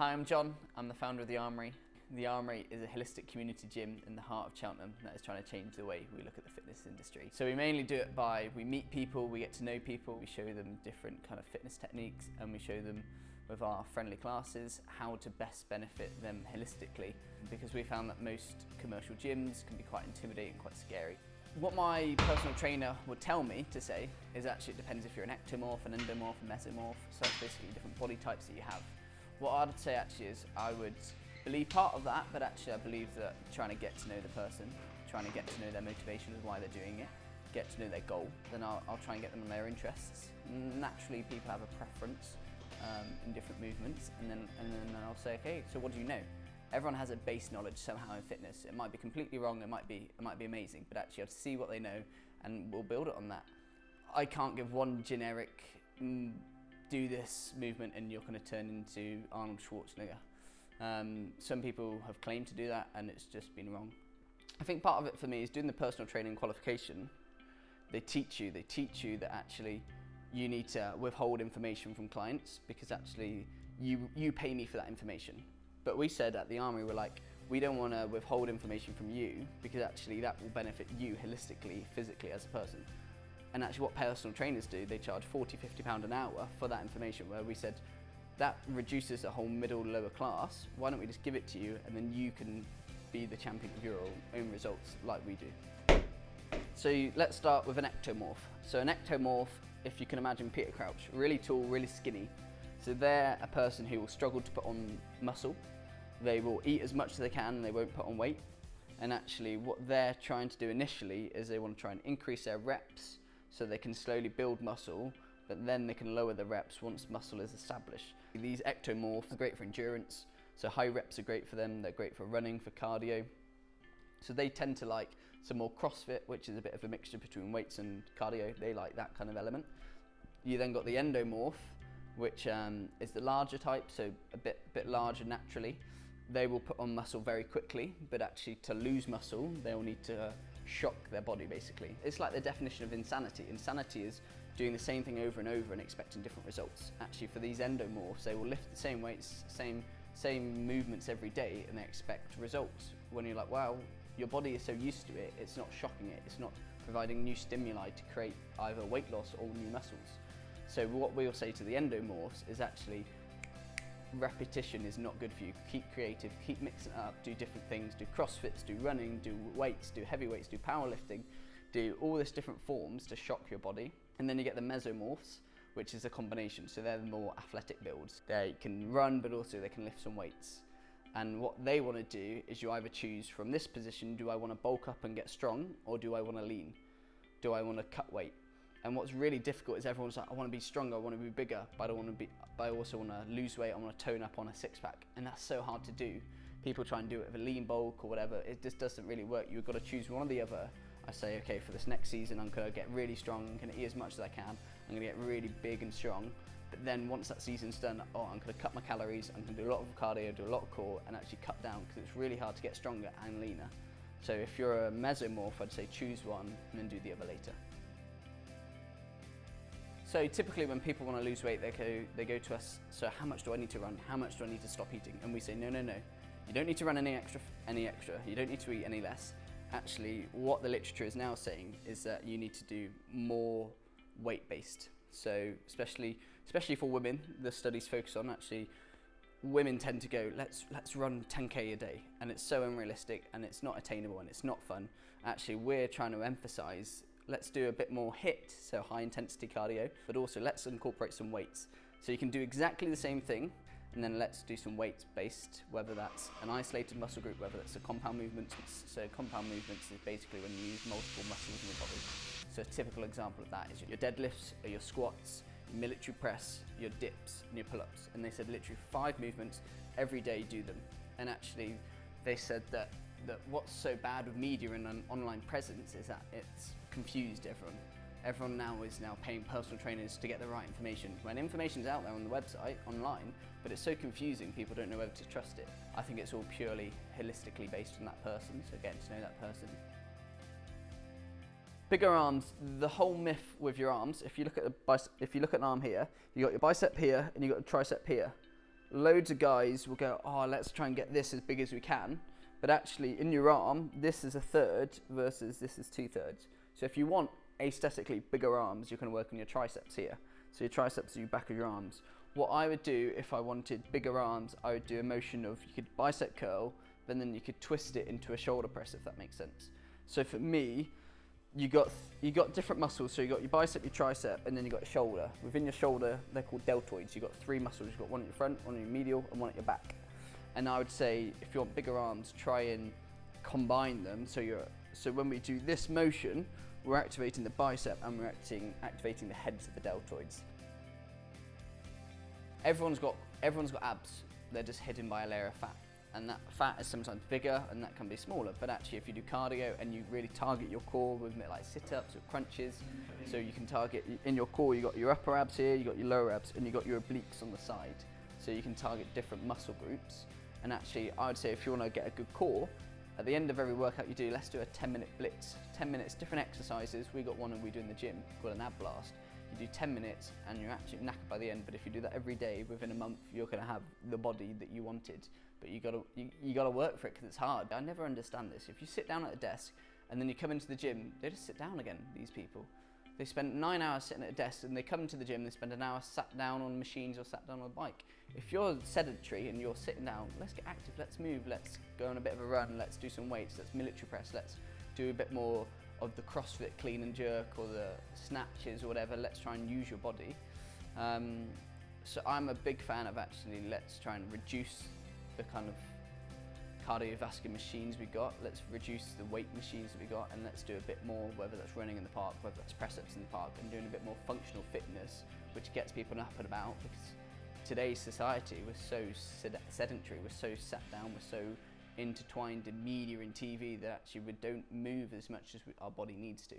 Hi, I'm John. I'm the founder of the Armoury. The Armoury is a holistic community gym in the heart of Cheltenham that is trying to change the way we look at the fitness industry. So we mainly do it by, we meet people, we get to know people, we show them different kind of fitness techniques, and we show them with our friendly classes how to best benefit them holistically, because we found that most commercial gyms can be quite intimidating, quite scary. What my personal trainer would tell me to say is actually it depends if you're an ectomorph, an endomorph, a mesomorph, so it's basically different body types that you have. What I'd say actually is I would believe part of that, but actually I believe that trying to get to know the person, trying to get to know their motivations, why they're doing it, get to know their goal, then I'll try and get them on their interests. Naturally people have a preference in different movements, and then I'll say, okay, so what do you know? Everyone has a base knowledge somehow in fitness. It might be completely wrong, it might be amazing, but actually I'll see what they know and we'll build it on that. I can't give one generic, do this movement and you're going to turn into Arnold Schwarzenegger. Some people have claimed to do that and it's just been wrong. I think part of it for me is doing the personal training qualification. They teach you that actually you need to withhold information from clients because actually you pay me for that information. But we said at the Armoury, we're like, we don't want to withhold information from you because actually that will benefit you holistically, physically as a person. And actually what personal trainers do, they charge £40, £50 an hour for that information, where we said that reduces the whole middle, lower class. Why don't we just give it to you and then you can be the champion of your own results like we do. So let's start with an ectomorph. So an ectomorph, if you can imagine Peter Crouch, really tall, really skinny. So they're a person who will struggle to put on muscle. They will eat as much as they can and they won't put on weight. And actually what they're trying to do initially is they want to try and increase their reps so they can slowly build muscle, but then they can lower the reps once muscle is established. These ectomorphs are great for endurance, so high reps are great for them, they're great for running, for cardio. So they tend to like some more CrossFit, which is a bit of a mixture between weights and cardio. They like that kind of element. You then got the endomorph, which is the larger type, so a bit larger naturally. They will put on muscle very quickly, but actually to lose muscle, they'll need to shock their body basically. It's like the definition of insanity. Insanity is doing the same thing over and over and expecting different results. Actually for these endomorphs, they will lift the same weights, same movements every day and they expect results. When you're like, wow, your body is so used to it, it's not shocking it, it's not providing new stimuli to create either weight loss or new muscles. So what we'll say to the endomorphs is actually repetition is not good for you. Keep creative, keep mixing it up, do different things, do CrossFits, do running, do weights, do heavy weights, do powerlifting, do all this different forms to shock your body. And then you get the mesomorphs, which is a combination. So they're the more athletic builds. They can run, but also they can lift some weights. And what they want to do is you either choose from this position, do I want to bulk up and get strong, or do I want to lean? Do I want to cut weight? And what's really difficult is everyone's like, I want to be stronger, I want to be bigger, but I also want to lose weight, I want to tone up on a six pack. And that's so hard to do. People try and do it with a lean bulk or whatever. It just doesn't really work. You've got to choose one or the other. I say, okay, for this next season, I'm going to get really strong, I'm going to eat as much as I can, I'm going to get really big and strong. But then once that season's done, I'm going to cut my calories, I'm going to do a lot of cardio, do a lot of core, and actually cut down because it's really hard to get stronger and leaner. So if you're a mesomorph, I'd say choose one and then do the other later. So typically when people want to lose weight, they go to us, so how much do I need to run? How much do I need to stop eating? And we say, no. You don't need to run any extra. You don't need to eat any less. Actually, what the literature is now saying is that you need to do more weight-based. So especially for women, the studies focus on actually, women tend to go, let's run 10K a day. And it's so unrealistic and it's not attainable and it's not fun. Actually, we're trying to emphasize, let's do a bit more HIIT, so high intensity cardio, but also let's incorporate some weights. So you can do exactly the same thing, and then let's do some weights based, whether that's an isolated muscle group, whether that's a compound movements. So compound movements is basically when you use multiple muscles in your body. So a typical example of that is your deadlifts, or your squats, your military press, your dips, and your pull-ups. And they said literally 5 movements every day, do them. And actually, they said that what's so bad with media and an online presence is that it's confused everyone. Everyone now is paying personal trainers to get the right information, when information's out there on the website, online, but it's so confusing, people don't know whether to trust it. I think it's all purely holistically based on that person, so getting to know that person. Bigger arms, the whole myth with your arms, if you look at an arm here, you got your bicep here and you got a tricep here. loads of guys will go, oh, let's try and get this as big as we can. But actually, in your arm, this is 1/3 versus this is 2/3. So if you want aesthetically bigger arms, you're going to work on your triceps here. So your triceps are your back of your arms. What I would do if I wanted bigger arms, I would do a motion of, you could bicep curl, but then you could twist it into a shoulder press, if that makes sense. So for me, you got different muscles. So you got your bicep, your tricep, and then you got your shoulder. Within your shoulder, they're called deltoids. You've got 3 muscles. You've got one at your front, one at your medial, and one at your back. And I would say, if you want bigger arms, try and combine them. So when we do this motion, we're activating the bicep and we're activating the heads of the deltoids. Everyone's got abs. They're just hidden by a layer of fat. And that fat is sometimes bigger and that can be smaller. But actually, if you do cardio and you really target your core with like sit-ups or crunches, so you can target in your core, you got your upper abs here, you got your lower abs, and you got your obliques on the side. So you can target different muscle groups. And actually, I would say if you want to get a good core, at the end of every workout you do, let's do a 10-minute blitz. 10 minutes, different exercises. We got one and we do in the gym called an ab blast. You do 10 minutes and you're absolutely knackered by the end. But if you do that every day, within a month, you're going to have the body that you wanted. But you gotta work for it because it's hard. I never understand this. If you sit down at a desk and then you come into the gym, they just sit down again, these people. They spend 9 hours sitting at a desk and they come into the gym, they spend an hour sat down on machines or sat down on a bike. If you're sedentary and you're sitting down, let's get active, let's move, let's go on a bit of a run, let's do some weights, let's military press, let's do a bit more of the CrossFit clean and jerk or the snatches or whatever. Let's try and use your body. So I'm a big fan of actually, let's try and reduce the kind of cardiovascular machines we got. Let's reduce the weight machines that we got, and let's do a bit more, whether that's running in the park, whether that's press-ups in the park, and doing a bit more functional fitness, which gets people up and about, because today's society, we're so sedentary, we're so sat down, we're so intertwined in media and TV that actually we don't move as much as our body needs to.